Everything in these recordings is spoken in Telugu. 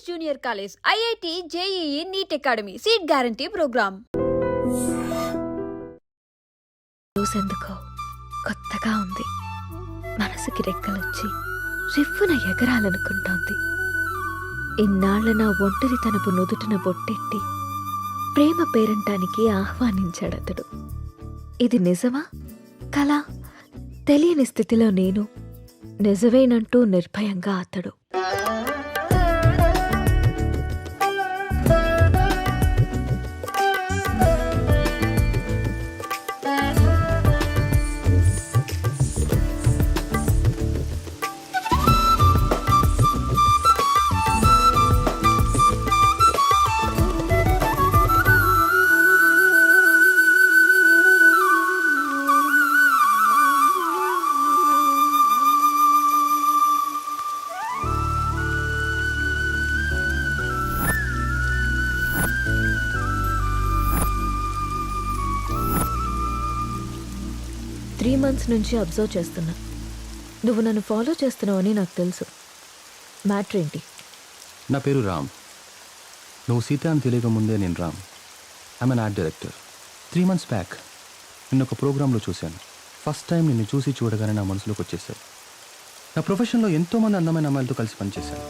Junior college, IIT, JEE, NEET academy, seat guarantee program. రోజెందుకో కొత్తగా ఉంది. మనసుకి రెక్కలొచ్చి రివ్వున ఎగరాలనుకుంటోంది. ఇన్నాళ్ల నా ఒంటరితనపు నుదుటిన బొట్టెట్టి ప్రేమ పేరంటానికి ఆహ్వానించాడతడు. ఇది నిజమా కలా తెలియని స్థితిలో నేను, నిజమేనంటూ నిర్భయంగా అతడు. త్రీ మంత్స్ నుంచి అబ్జర్వ్ చేస్తున్నా. నువ్వు నన్ను ఫాలో చేస్తున్నావని నాకు తెలుసు. మ్యాటర్ ఏంటి? నా పేరు రామ్. నువ్వు సీత అని తెలియక ముందే నేను Ram. I'm an art director. 3 months back నిన్న ఒక ప్రోగ్రాంలో చూశాను. ఫస్ట్ టైం నిన్ను చూసి చూడగానే నా మనసులోకి వచ్చేసావు. నా ప్రొఫెషన్లో ఎంతోమంది అందమైన అమ్మాయిలతో కలిసి పనిచేశాను.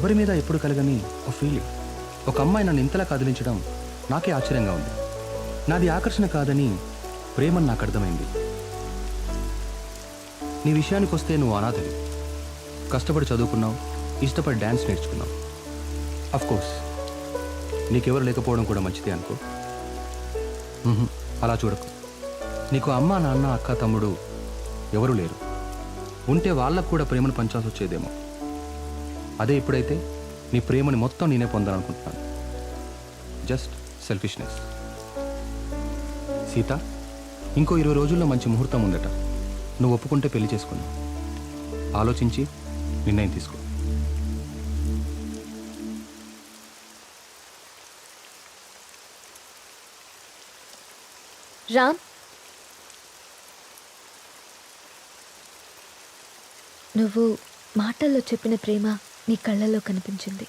ఎవరి మీద ఎప్పుడు కలగని ఒక ఫీలింగ్. ఒక అమ్మాయి నన్ను ఇంతలా కదిలించడం నాకే ఆశ్చర్యంగా ఉంది. నాది ఆకర్షణ కాదని ప్రేమని నాకు అర్థమైంది. నీ విషయానికి వస్తే నువ్వు అనాథవి. కష్టపడి చదువుకున్నావు, ఇష్టపడి డ్యాన్స్ నేర్చుకున్నావు. అఫ్కోర్స్ నీకెవరు లేకపోవడం కూడా మంచిదే అనుకో. అలా చూడకు. నీకు అమ్మ, నాన్న, అక్క, తమ్ముడు ఎవరూ లేరు. ఉంటే వాళ్ళకు కూడా ప్రేమను పంచాల్సి వచ్చేదేమో. అదే ఇప్పుడైతే నీ ప్రేమని మొత్తం నేనే పొందాలనుకుంటున్నాను. Just selfishness. సీత, ఇంకో 20 రోజుల్లో మంచి ముహూర్తం ఉందట. నువ్వు ఒప్పుకుంటే పెళ్లి చేసుకున్నావు. ఆలోచించి నిర్ణయం తీసుకో. రామ్, నువ్వు మాటల్లో చెప్పిన ప్రేమ నీ కళ్ళల్లో కనిపించింది.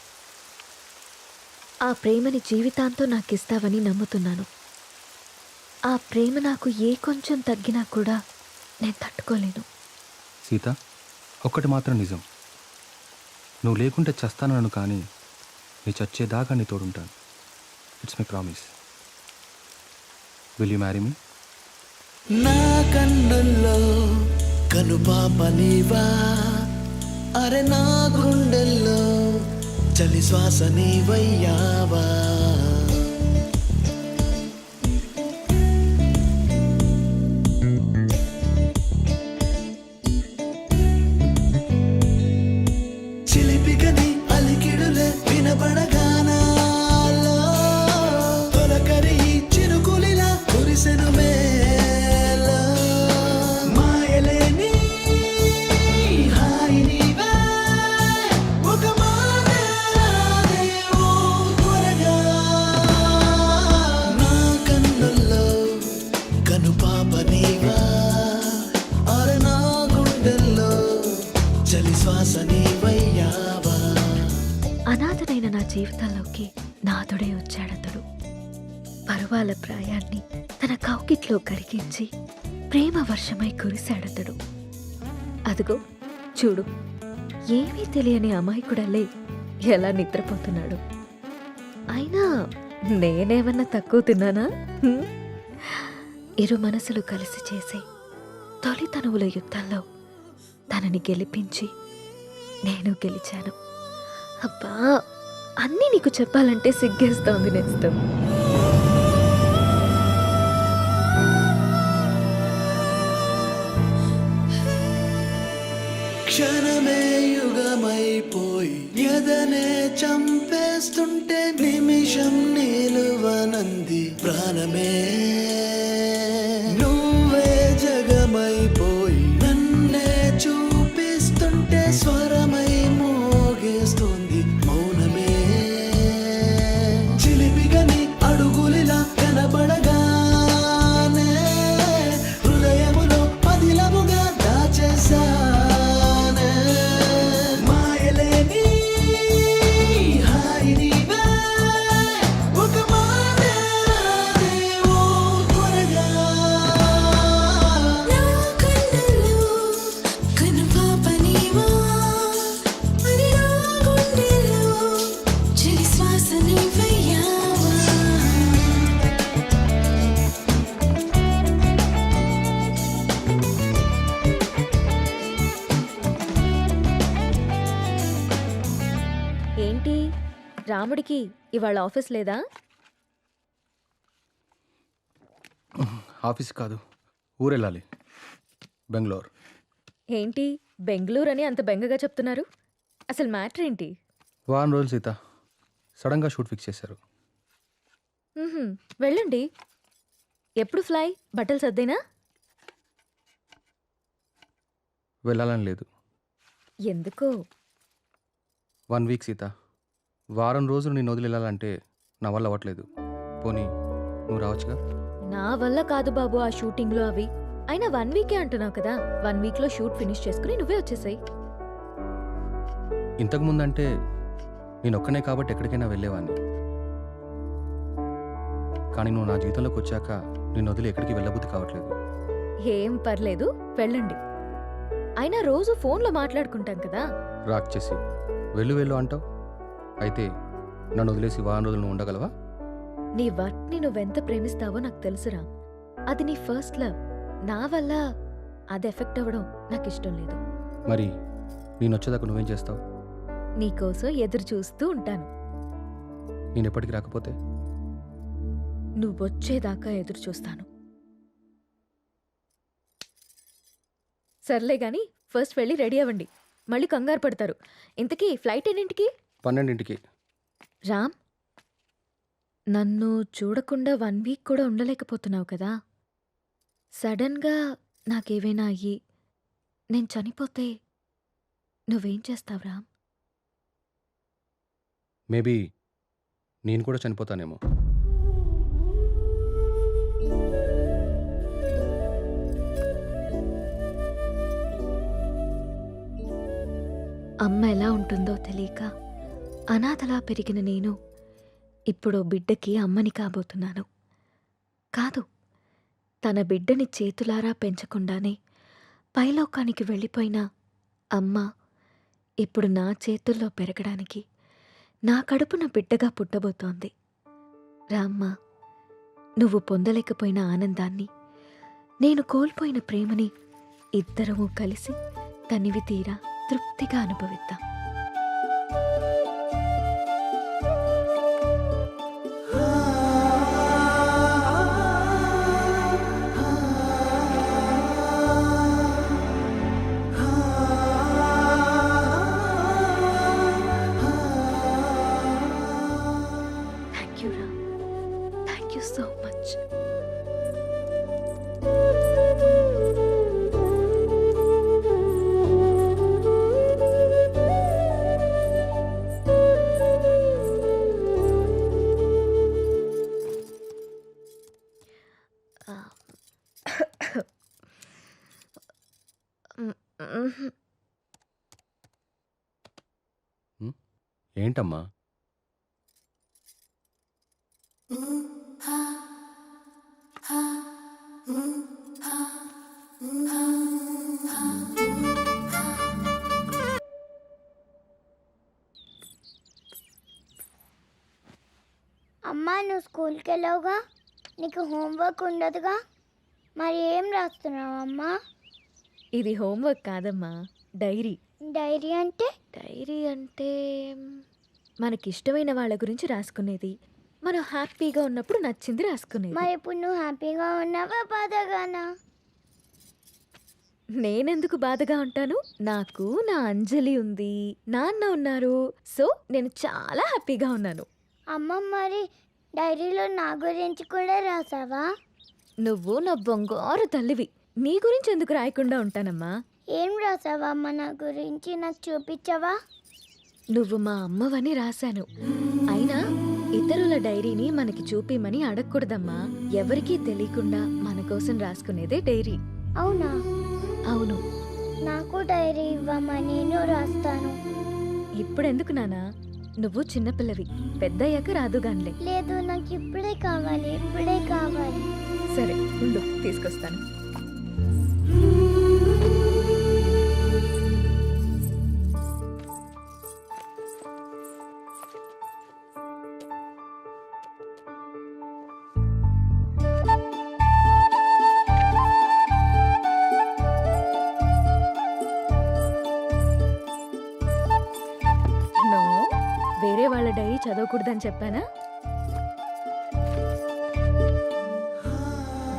ఆ ప్రేమని జీవితాంతం నాకు ఇస్తావని నమ్ముతున్నాను. ఆ ప్రేమ నాకు ఏ కొంచెం తగ్గినా కూడా నేను తట్టుకోలేను. సీత, ఒక్కటి మాత్రం నిజం. నువ్వు లేకుంటే చస్తానను, కానీ నీ చచ్చేదాకా నీ తోడుంటాను. It's my promise. Will you marry me? నా కన్నుల్లో కనుపాప నీవా, అరే నా గుండెల్లో చలి శ్వాస నీవయ్యావా. అనాథనైన నా జీవితంలోకి నాథుడే వచ్చాడతడు. పరువాల ప్రాయాన్ని తన కౌకిట్లో కరిగించి ప్రేమ వర్షమై కురిశాడతడు. అదిగో చూడు, ఏమీ తెలియని అమాయకుడల్లే ఎలా నిద్రపోతున్నాడు. అయినా నేనేమన్నా తక్కువ తిన్నానా? ఇరు మనసులు కలిసి చేసే తొలి తనువుల యుద్ధంలో తనని గెలిపించి నేను గెలిచాను. అబ్బా, అన్నీ నీకు చెప్పాలంటే సిగ్గేస్తోంది నేస్తం. క్షణమే యుగమైపోయి ఎదనే చంపేస్తుంటే నిమిషం నిలువనంది ప్రాణమే. నువ్వే జగమైపోయి నన్నే చూపిస్తుంటే స్వరమై మోగేస్తుంది మౌనమే. చిలిపిగని అడుగులిలా కనబడగానే హృదయములో పదిలముగా దాచేసా. ఏంటి రాముడికి ఇవాళ ఆఫీస్ లేదా? ఆఫీస్ కాదు, ఊరెళ్ళాలి, బెంగళూరు. ఏంటి బెంగళూరు అని అంత బెంగగా చెప్తున్నారు? అసలు మ్యాటర్ ఏంటి? వారం రోజులు సీత, సడన్గా షూట్ ఫిక్స్ చేశారు. మ్హూ, వెళ్ళండి. ఎప్పుడు ఫ్లై? బట్టలు సర్దేనా? వెళ్ళాలని లేదు. ఎందుకో? 1 వీక్ సీత, వారం రోజులు నేను వదిలి వెళ్ళాలంటే నా వల్ల అవ్వట్లేదు. పోనీ నువ్వు రావచ్చుగా? నా వల్ల కాదు బాబు ఆ షూటింగ్లో అవి. అయినా 1 వీకే అంటున్నావు కదా, 1 వీక్లో షూట్ ఫినిష్ చేసుకుని నువ్వే వచ్చేసాయి. ఇంతకు ముందంటే నేను ఒక్కనే కాబట్టి ఎక్కడికైనా వెళ్ళేవాడిని. కానీ నువ్వు నా జీవితంలోకి వచ్చాక నేను వదిలి ఎక్కడికి వెళ్ళబుద్ధి కావట్లేదు. ఏం పర్లేదు, వెళ్ళండి. అయినా రోజు ఫోన్లో మాట్లాడుకుంటాం కదా. రాక్ చేసి వెళ్ళు వెళ్ళు అంటావు. అయితే నన్ను వదిలేసి వారం రోజులు నువ్వు ఉండగలవా? నీ వర్క్ని నువ్వెంత ప్రేమిస్తావో నాకు తెలుసురా. అది నీ ఫస్ట్ లవ్. నా వల్ల అది ఎఫెక్ట్ అవ్వడం నాకు ఇష్టం లేదు. మరి నేను వచ్చేదాకా నువ్వేం చేస్తావు? నీకోసం ఎదురు చూస్తూ ఉంటాను. నేను ఎప్పటికి రాకపోతే? నువ్వొచ్చేదాకా ఎదురు చూస్తాను. సర్లే గాని ఫస్ట్ వెళ్ళి రెడీ అవ్వండి, మళ్ళీ కంగారు పడతారు. ఇంతకీ ఫ్లైట్ ఎన్నింటికి? 12ంటికి. రామ్, నన్ను చూడకుండా 1 వీక్ కూడా ఉండలేకపోతున్నావు కదా. సడన్గా నాకేవైనా అయ్యి నేను చనిపోతే నువ్వేం చేస్తావు రామ్? మేబీ నేను కూడా చనిపోతానేమో. అమ్మ ఎలా ఉంటుందో తెలియక అనాథలా పెరిగిన నేను ఇప్పుడు బిడ్డకి అమ్మని కాబోతున్నాను. కాదు, తన బిడ్డని చేతులారా పెంచకుండానే పైలోకానికి వెళ్ళిపోయిన అమ్మ ఇప్పుడు నా చేతుల్లో పెరగడానికి నా కడుపున బిడ్డగా పుట్టబోతోంది. రామ్మ, నువ్వు పొందలేకపోయిన ఆనందాన్ని, నేను కోల్పోయిన ప్రేమని ఇద్దరము కలిసి తనివి తీరా తృప్తిగా అనుభవిద్దాం. Thank you Ram, thank you so much. ఏంటమ్మా? అమ్మా, నువ్వు స్కూల్కి వెళ్ళావుగా, నీకు హోంవర్క్ ఉండదుగా, మరి ఏం రాస్తున్నావు అమ్మా? ఇది హోంవర్క్ కాదమ్మా, డైరీ. డైరీ అంటే? డైరీ అంటే మనకిష్టమైన వాళ్ళ గురించి రాసుకునేది. మనం హ్యాపీగా ఉన్నప్పుడు నచ్చింది రాసుకునేది. మరి ఇప్పుడు నువ్వు హ్యాపీగా ఉన్నావా బాధగానా? నేనెందుకు బాధగా ఉంటాను? నాకు నా అంజలి ఉంది, నాన్న ఉన్నారు. సో నేను చాలా హ్యాపీగా ఉన్నాను. అమ్మ, మరి డైరీలో నా గురించి కూడా రాసావా? నువ్వు నా బంగారు తల్లివి, నీ గురించి ఎందుకు రాయకుండా ఉంటానమ్మా? ఏం రాసావా అమ్మ నా గురించి, నాకు చూపించవా? నువ్వు మా అమ్మవని రాశాను. అయినా ఇతరుల డైరీని మనకి చూపిమని అడగకూడదమ్మా. ఎవరికీ తెలియకుండా మన కోసం రాసుకునేదే డైరీ. అవునా? అవును. నాకు డైరీ ఇవ్వమ్మా, నేను రాస్తాను. ఇప్పుడెందుకు నానా? నువ్వు చిన్నపిల్లవి, పెద్దయ్యాక రాదుగాన్లే. లేదు, నాకు ఇప్పుడే కావాలి, ఇప్పుడే కావాలి. సరే ఉండు, తీసుకొస్తాను. వేరే వాళ్ళ డైరీ చదవకూడదని చెప్పానా?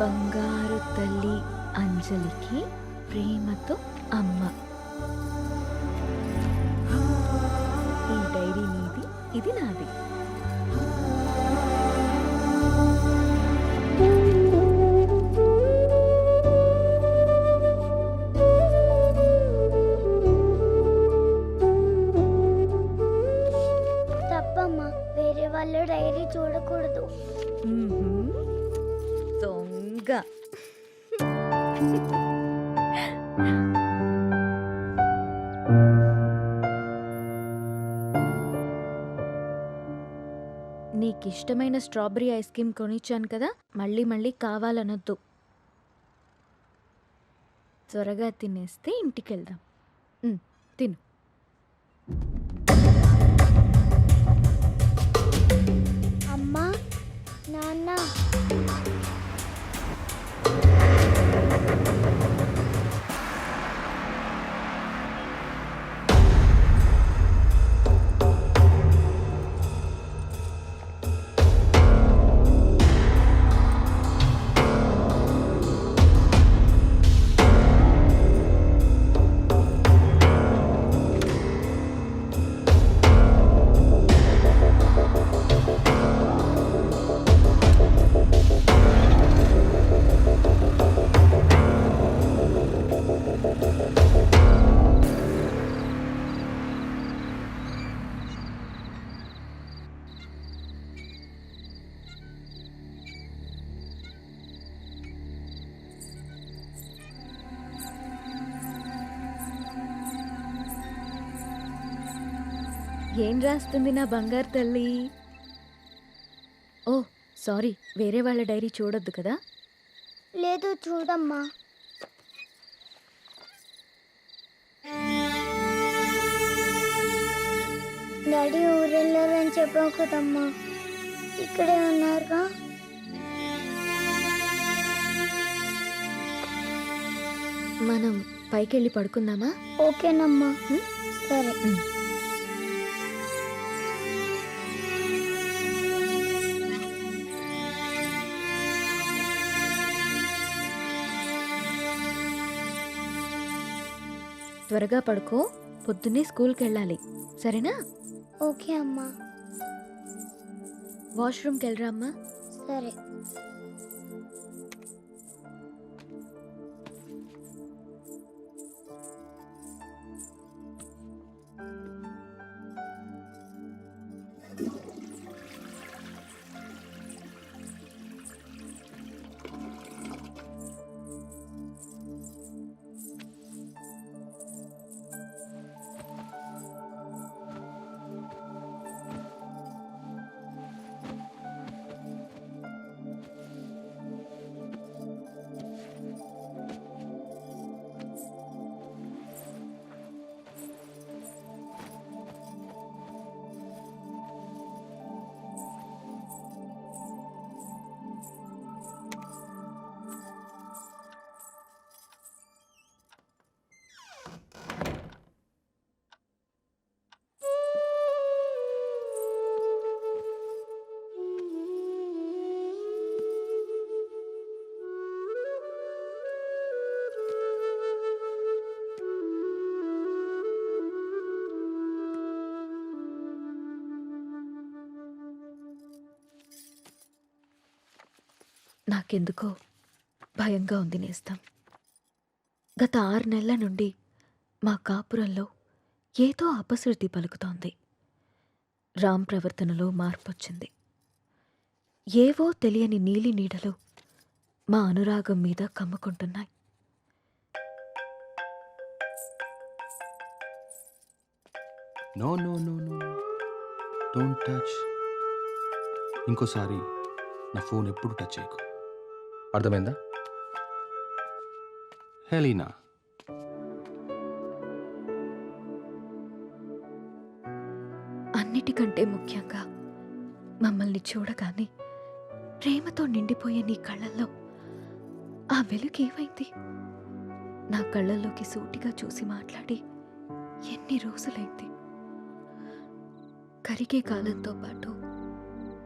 బంగారు తల్లి అంజలికి ప్రేమతో అమ్మ. ఈ డైరీ నీది, ఇది నాది. తప్పమ్మా, వేరే వాళ్ళ డైరీ చూడకూడదు. దొంగ. నీకిష్టమైన స్ట్రాబెరీ ఐస్ క్రీమ్ కొనిచ్చాను కదా, మళ్ళీ మళ్ళీ కావాలనొద్దు. త్వరగా తినేస్తే ఇంటికెళ్దాం. తిను. అమ్మా, నాన్న, ఏం రాస్తుంది నా బంగారు తల్లి? ఓ సారీ, వేరే వాళ్ళ డైరీ చూడొద్దు కదా. లేదు చూడమ్మా. డాడీ ఊరెళ్ళారని చెప్పావు కదమ్మా, ఇక్కడే ఉన్నారుగా. మనం పైకెళ్ళి పడుకుందామా? ఓకేనమ్మా. సరే. త్వరగా పడుకో, పొద్దున్నే స్కూల్కి వెళ్ళాలి, సరేనా? ఓకే అమ్మా. వాష్రూమ్కి వెళ్ళరా అమ్మా. సరే. నాకెందుకో భయంగా ఉంది నేస్తం. గత 6 నెలల నుండి మా కాపురంలో ఏదో అపశృతి పలుకుతోంది. రామ్ ప్రవర్తనలో మార్పొచ్చింది. ఏవో తెలియని నీలి నీడలు మా అనురాగం మీద కమ్ముకుంటున్నాయి. No no no no don't touch. ఇంకోసారి నా ఫోన్ ఎప్పుడు టచ్ చేయకు, అర్థమైందా? హెలీనా, అన్నిటికంటే ముఖ్యంగా మమ్మల్ని చూడగానే ప్రేమతో నిండిపోయే నీ కళ్ళల్లో ఆ వెలుగు ఏమైంది? నా కళ్ళల్లోకి సూటిగా చూసి మాట్లాడి ఎన్ని రోజులైంది? కరిగే కాలంతో పాటు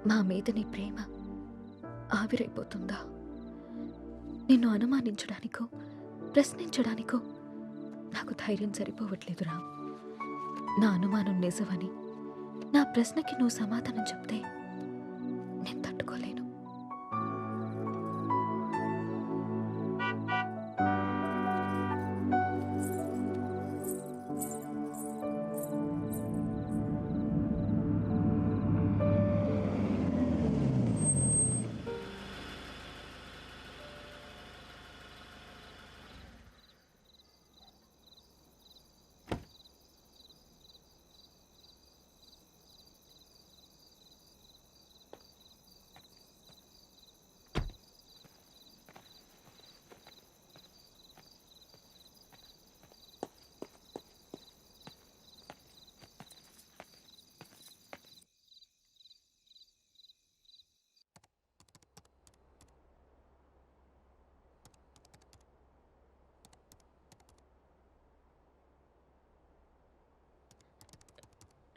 మా మీద నీ ప్రేమ ఆవిరైపోతుందా? నిన్ను అనుమానించడానికో ప్రశ్నించడానికో నాకు ధైర్యం సరిపోవట్లేదు రామ్. నా అనుమానం నిజమని, నా ప్రశ్నకి నువ్వు సమాధానం చెప్తే నేను తట్టుకోలేను.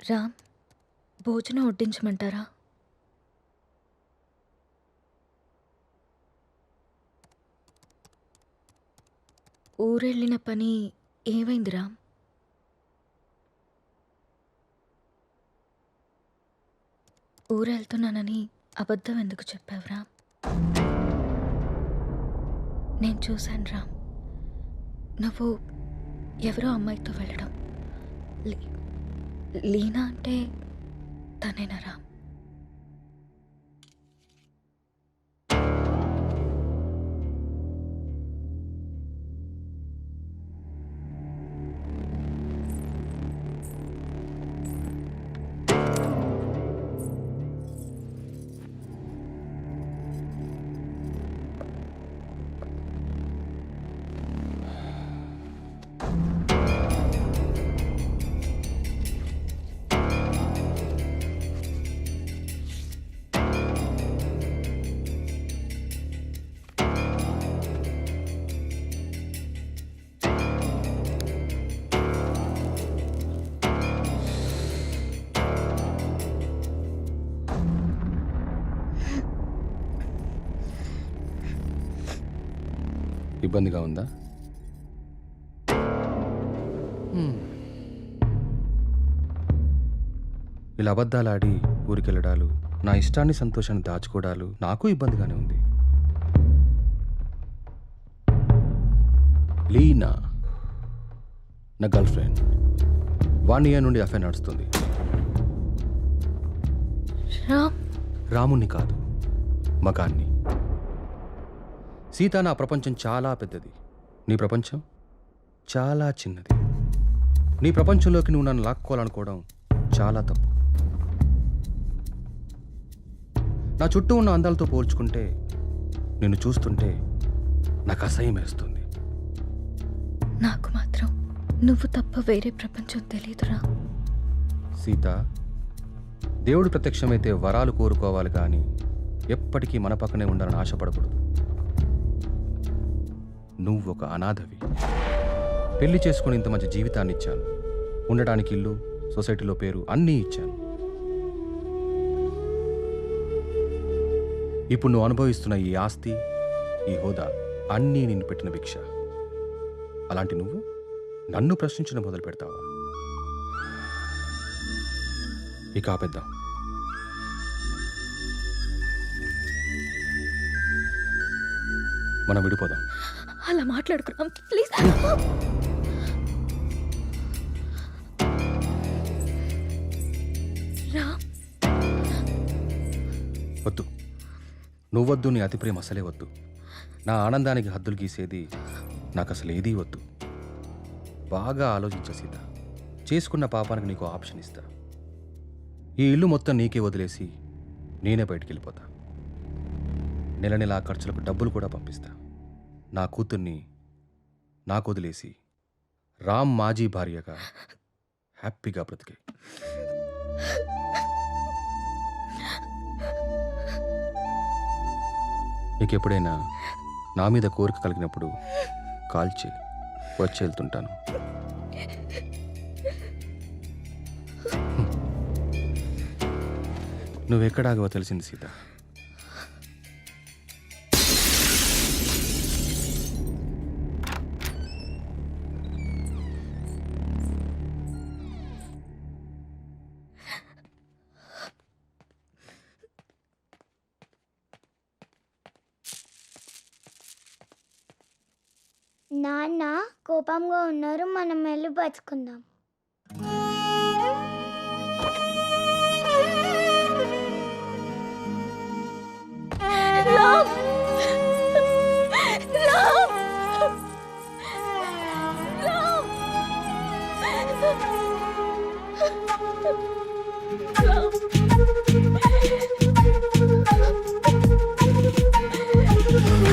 రామ్, భోజనం వడ్డించమంటారా? ఊరెళ్ళిన పని ఏమైంది రామ్? ఊరెళ్తున్నానని అబద్ధం ఎందుకు చెప్పావు రామ్? నేను చూశాను రామ్, నువ్వు ఎవరో అమ్మాయితో వెళ్ళడం. లీనా అంటే తనేనా రామ్? ఇబ్బందిగా ఉందా? ఇలా అబద్ధాలాడి ఊరికెళ్ళడాలు, నా ఇష్టాన్ని సంతోషాన్ని దాచుకోవడాలు నాకు ఇబ్బందిగానే ఉంది. లీనా నా గర్ల్ ఫ్రెండ్. 1 year నుండి అఫైర్ నడుస్తుంది. రాముణ్ణి కాదు, మగాన్ని. సీత, నా ప్రపంచం చాలా పెద్దది, నీ ప్రపంచం చాలా చిన్నది. నీ ప్రపంచంలోకి నువ్వు నన్ను లాక్కోవాలనుకోవడం చాలా తప్పు. నా చుట్టూ ఉన్న అందాలతో పోల్చుకుంటే నిన్ను చూస్తుంటే నాకు అసహ్యం వేస్తుంది. నాకు మాత్రం నువ్వు తప్ప వేరే ప్రపంచం తెలియదురా. సీత, దేవుడు ప్రత్యక్షమైతే వరాలు కోరుకోవాలి కానీ ఎప్పటికీ మన పక్కనే ఉండాలని ఆశపడకూడదు. నువ్వు ఒక అనాథవి. పెళ్లి చేసుకుని ఇంత మంచి జీవితాన్ని ఇచ్చాను, ఉండడానికి ఇల్లు, సొసైటీలో పేరు అన్నీ ఇచ్చాను. ఇప్పుడు నువ్వు అనుభవిస్తున్న ఈ ఆస్తి, ఈ హోదా అన్నీ నిన్ను పెట్టిన భిక్ష. అలాంటి నువ్వు నన్ను ప్రశ్నించడం మొదలు పెడతావా? ఇక ఆపేద్దాం. మనం విడిపోదాం. అలా మాట్లాడుకున్నాం ప్లీజ్. వద్దు, నువ్వొద్దు, నీ అతి ప్రేమ అసలే వద్దు. నా ఆనందానికి హద్దులు గీసేది నాకు అసలు ఏదీ వద్దు. బాగా ఆలోచించ సీత. చేసుకున్న పాపానికి నీకు ఆప్షన్ ఇస్తా. ఈ ఇల్లు మొత్తం నీకే వదిలేసి నేనే బయటికి వెళ్ళిపోతా. నెల నెల ఖర్చులకు డబ్బులు కూడా పంపిస్తా. నా కూతుర్ని నాకు వదిలేసి రామ్ మాజీ భార్యగా హ్యాపీగా బ్రతికే. నీకు ఎప్పుడైనా నా మీద కోరిక కలిగినప్పుడు కాల్ చేయి, వచ్చి వెళ్తుంటాను. నువ్వెక్కడాగవో తెలిసింది సీత. నాన్న కోపంగా ఉన్నారు, మనం వెళ్ళి పచ్చుకుందాం.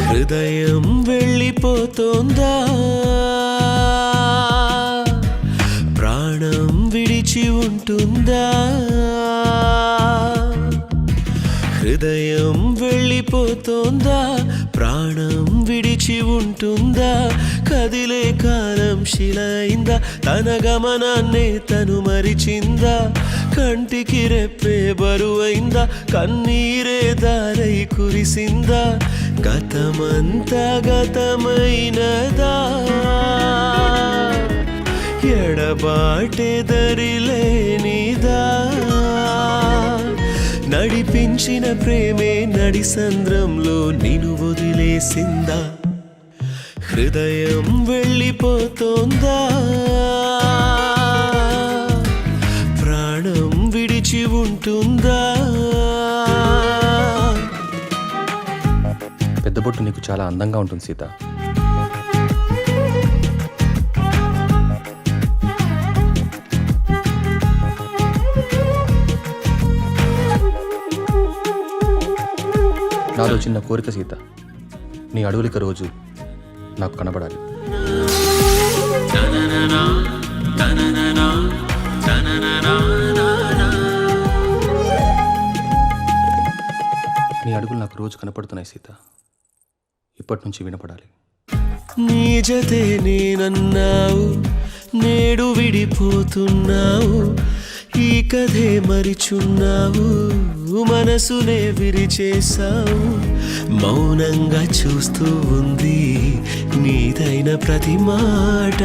హృదయం వెళ్ళిపోతోందా, ప్రాణం విడిచి ఉంటుందా? హృదయం వెళ్ళిపోతోందా, ప్రాణం విడిచి ఉంటుందా? కదిలే కాలం శిలైందా, తన గమనాన్నే తను మరిచిందా? కంటికి రెప్పే బరువైందా, కన్నీరే దారై కురిసిందా? గతమంతా గతమైనదా, ఎడబాటే దరిలేనిదా? నడిపించిన ప్రేమే నడి సంద్రంలో నిన్ను వదిలేసిందా? హృదయం వెళ్ళిపోతోందా, ప్రాణం విడిచి ఉంటుందా? పెద్ద బొట్టు నీకు చాలా అందంగా ఉంటుంది సీత. నాలో చిన్న కోరిక సీత, నీ అడవులిక రోజు నాకు కనబడాలి. నీ అడుగులు నాకు రోజు కనపడుతున్నాయి సీత, ఇప్పటి నుంచి వినపడాలి. నీ జతే నేనన్నావు, నేడు విడిపోతున్నావు. ఈ కథే మరిచున్నావు, మనసునే విరిచేశావు. మౌనంగా చూస్తూ ఉంది నీదైన ప్రతి మాట,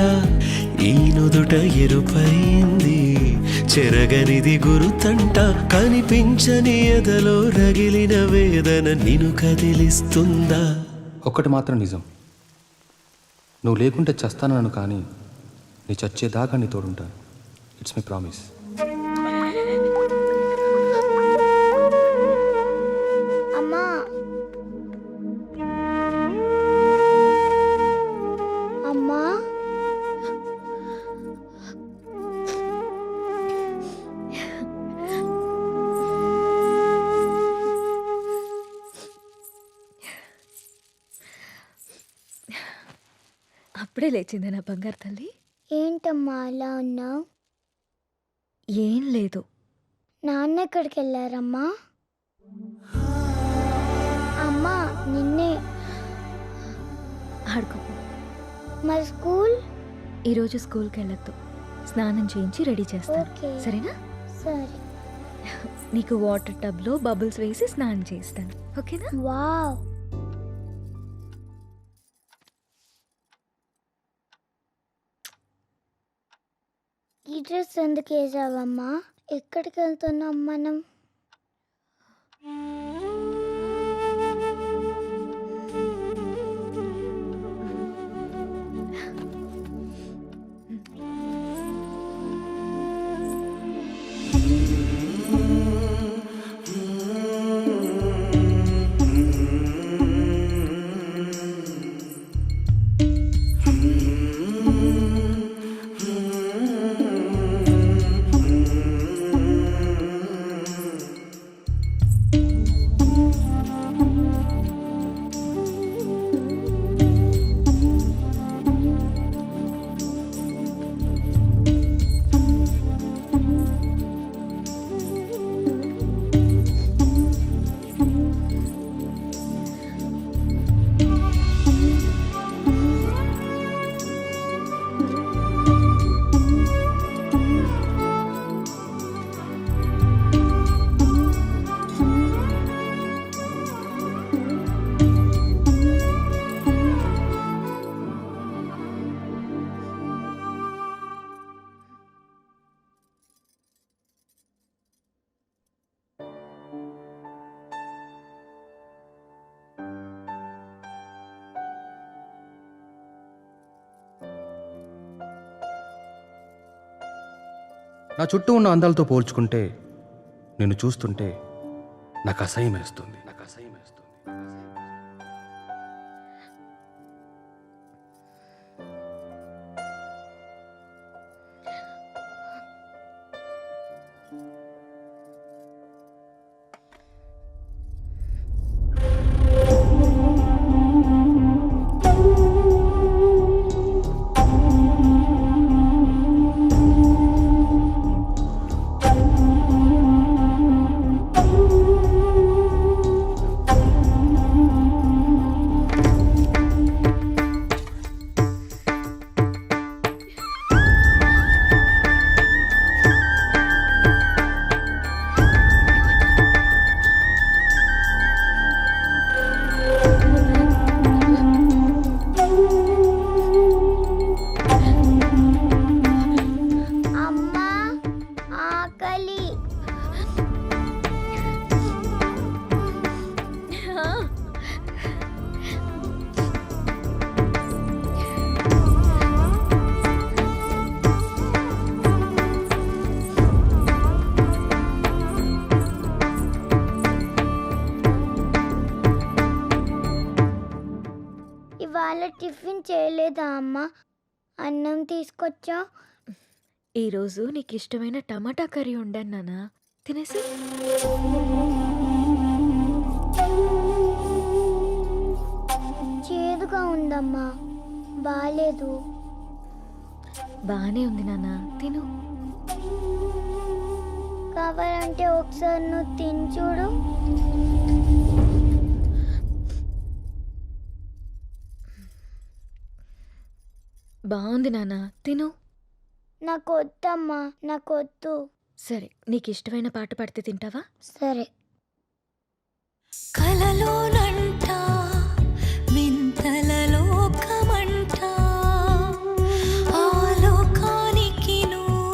ఈ నుదుట ఎరుపైంది చెరగనిది గురుతంట. కనిపించని ఎదలో రగిలిన వేదన నిన్ను కదిలిస్తుందా? ఒక్కటి మాత్రం నిజం, నువ్వు లేకుంటే చస్తానను, కానీ నీ చచ్చేదాకా నీ తోడుంటాను. It's my promise. అమ్మా, అమ్మా, అప్పుడే లేచింది నా బంగారు తల్లి. ఏంటమ్మా అలా ఉన్నావు? ఏం లేదు. నాన్న ఎక్కడికి వెళ్ళారమ్మా? అమ్మా నిన్నే. ఆడుకో. మరి స్కూల్? ఈరోజు స్కూల్కి వెళ్ళొద్దు, స్నానం చేయించి రెడీ చేస్తాను. ఓకే. సరేనా? సరే. నీకు వాటర్ టబ్లో బబుల్స్ వేసి స్నానం చేస్తాను, ఓకేనా? వావ్. ఈ డ్రెస్ ఎందుకు వేసావమ్మా? ఎక్కడికి వెళ్తున్నాం మనం? నా చుట్టూ ఉన్న అందాలతో పోల్చుకుంటే నిన్ను చూస్తుంటే నాకు అసహ్యం వేస్తుంది. అమ్మా ఆకలి. ఇవాళ టిఫిన్ చేయలేదా అమ్మా? అన్నం తీసుకొచ్చా. ఈరోజు నీకు ఇష్టమైన టమాటా కర్రీ ఉండాను నాన్న, తినేసి. చేదుగా ఉందమ్మా, బాలేదు. బానే ఉంది నాన్న, తిను. కావాలంటే ఒకసారి నువ్వు తిని చూడు. బాగుంది నాన్న, తిను. నాకు వద్దమ్మా, నాకు వద్దు. సరే, నీకు ఇష్టమైన పాట పాడితే తింటావా? సరే. కలలోనంట వింతల లోకమంట, ఆ లోకానికి నువ్వు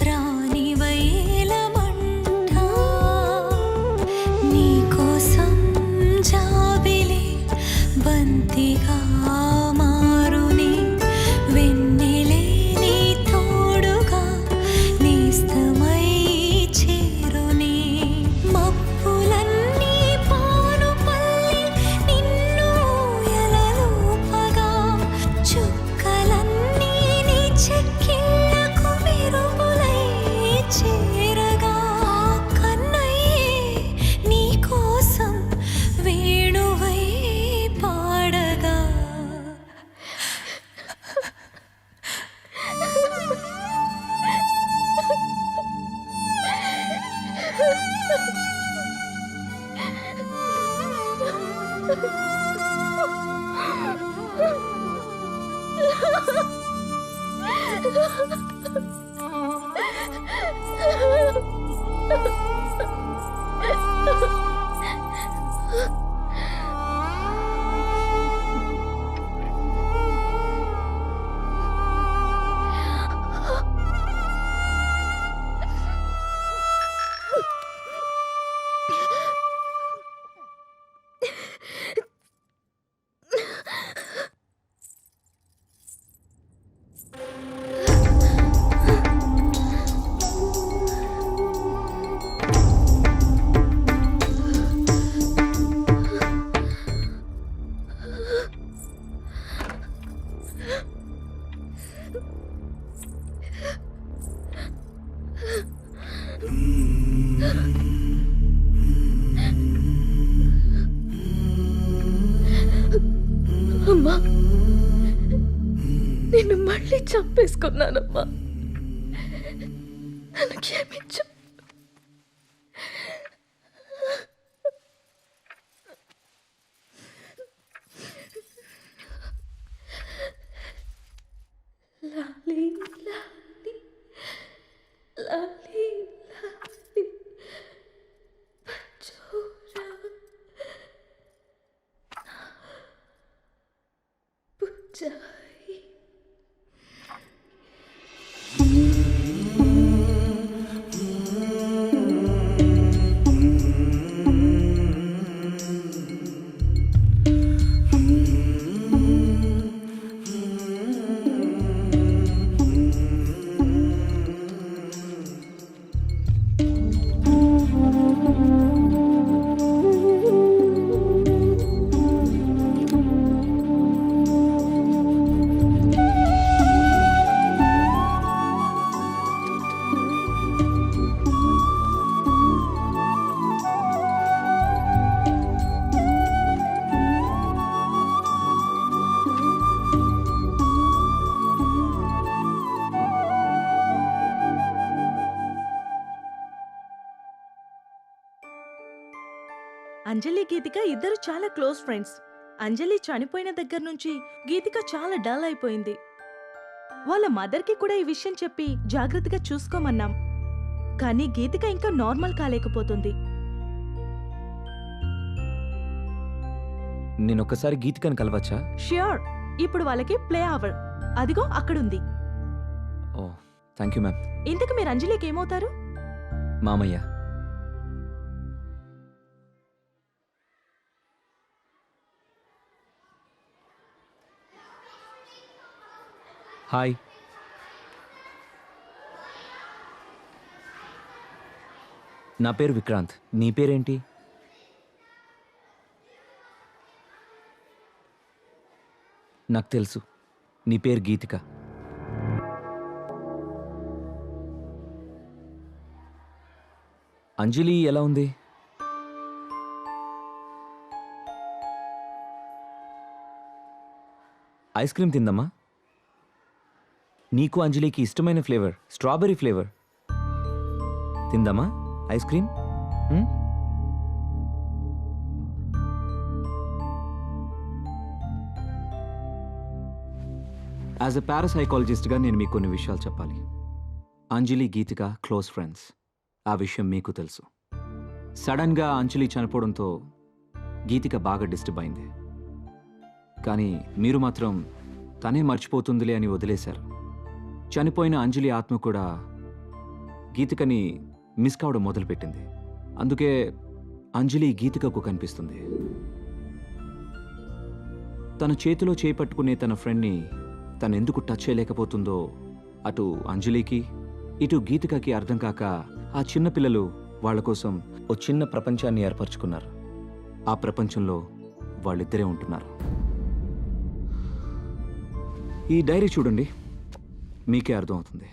రాని వైలమంట, నీకోసం జాబిలి బంతిగా మారుని, వెన్నెలే నీ తోడుగా నేస్తమై చేరుని, మబ్బులన్నీ పానుపల్లి నిన్ను ఎలలూపగా, చుక్కలన్నీ నీ చెక్కిళ్ళకు మెరుగులై చేరగా, కన్నయ్యే నీ కోసం వేణువై పాడగా. అమ్మా, నిన్ను మళ్ళీ చంపేసుకున్నానమ్మా, నన్ను క్షమించు. లాలీ లాలీ లాలీ లాలీ పచ్చోరా పుచ్చాయి. అంజలి గీతిక ఇద్దరు చాలా క్లోజ్ ఫ్రెండ్స్. అంజలి చనిపోయిన దగ్గర నుంచి గీతిక చాలా డల్ అయిపోయింది. వాళ్ళ మదర్కి కూడా ఈ విషయం చెప్పి జాగ్రత్తగా చూసుకోమన్నాం. కానీ గీతిక ఇంకా నార్మల్ కాలేకపోతుంది. నేనొక్కసారి గీతికని కలవచ్చా? ష్యూర్. ఇప్పుడు వాళ్ళకి ప్లే అవర్. అదిగో అక్కడుంది. ఓ థ్యాంక్ యూ మ్యామ్. ఇంతకు మీరు అంజలికి ఏమవుతారు? మామయ్య. హాయ్. నా పేరు విక్రాంత్. నీ పేరేంటి? నాకు తెలుసు, నీ పేరు గీతిక. అంజలి ఎలా ఉంది? ఐస్ క్రీమ్ తిందమ్మా. నీకు అంజలికి ఇష్టమైన ఫ్లేవర్ స్ట్రాబెర్రీ ఫ్లేవర్. తిందమ్మా ఐస్ క్రీమ్. యాజ్ ఎ పారాసైకాలజిస్ట్గా నేను మీకు కొన్ని విషయాలు చెప్పాలి. Anjali Geetika close friends. ఆ విషయం మీకు తెలుసు. సడన్గా అంజలి చనిపోవడంతో గీతిక బాగా డిస్టర్బ్ అయింది. కానీ మీరు మాత్రం తనే మర్చిపోతుందిలే అని వదిలేశారు. చనిపోయిన అంజలి ఆత్మ కూడా గీతికని మిస్ కావడం మొదలుపెట్టింది. అందుకే అంజలి గీతికకు కనిపిస్తుంది. తన చేతిలో చేపట్టుకునే తన ఫ్రెండ్ని తను ఎందుకు టచ్ చేయలేకపోతుందో అటు అంజలికి ఇటు గీతికకి అర్థం కాక ఆ చిన్న పిల్లలు వాళ్ళ కోసం ఓ చిన్న ప్రపంచాన్ని ఏర్పరచుకున్నారు. ఆ ప్రపంచంలో వాళ్ళిద్దరే ఉంటున్నారు. ఈ డైరీ చూడండి, మీకే అర్థం అవుతుంది.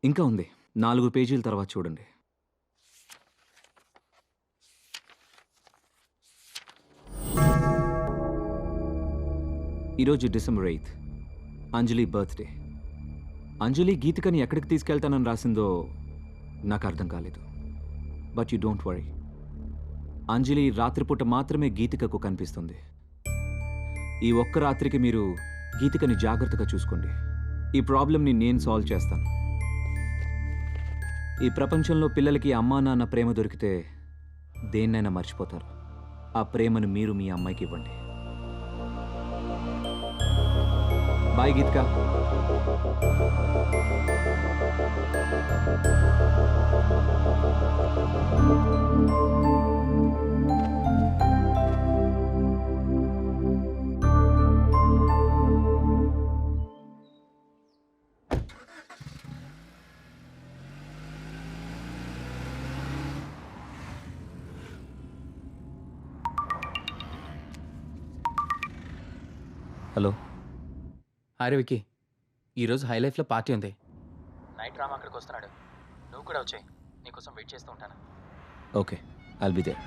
ఇంకా ఉంది, 4 పేజీల తర్వాత చూడండి. ఈరోజు డిసెంబర్ 8th, అంజలి బర్త్డే. అంజలి గీతికని ఎక్కడికి తీసుకెళ్తానని రాసిందో నాకు అర్థం కాలేదు. బట్ యు డోంట్ వరీ, అంజలి రాత్రిపూట మాత్రమే గీతికకు కనిపిస్తుంది. ఈ ఒక్క రాత్రికి మీరు గీతికని జాగ్రత్తగా చూసుకోండి. ఈ ప్రాబ్లంని నేను సాల్వ్ చేస్తాను. ఈ ప్రపంచంలో పిల్లలకి అమ్మా నాన్న ప్రేమ దొరికితే దేన్నైనా మర్చిపోతారు. ఆ ప్రేమను మీరు మీ అమ్మాయికి ఇవ్వండి. Bye Geetika. Hello. Hi Vicky, ఈరోజు హై లైఫ్లో పార్టీ ఉంది. నైట్ రామ్ అక్కడికి వస్తున్నాడు. నువ్వు కూడా వచ్చాయి, నీకోసం వెయిట్ చేస్తూ ఉంటాను. Okay, I'll be there.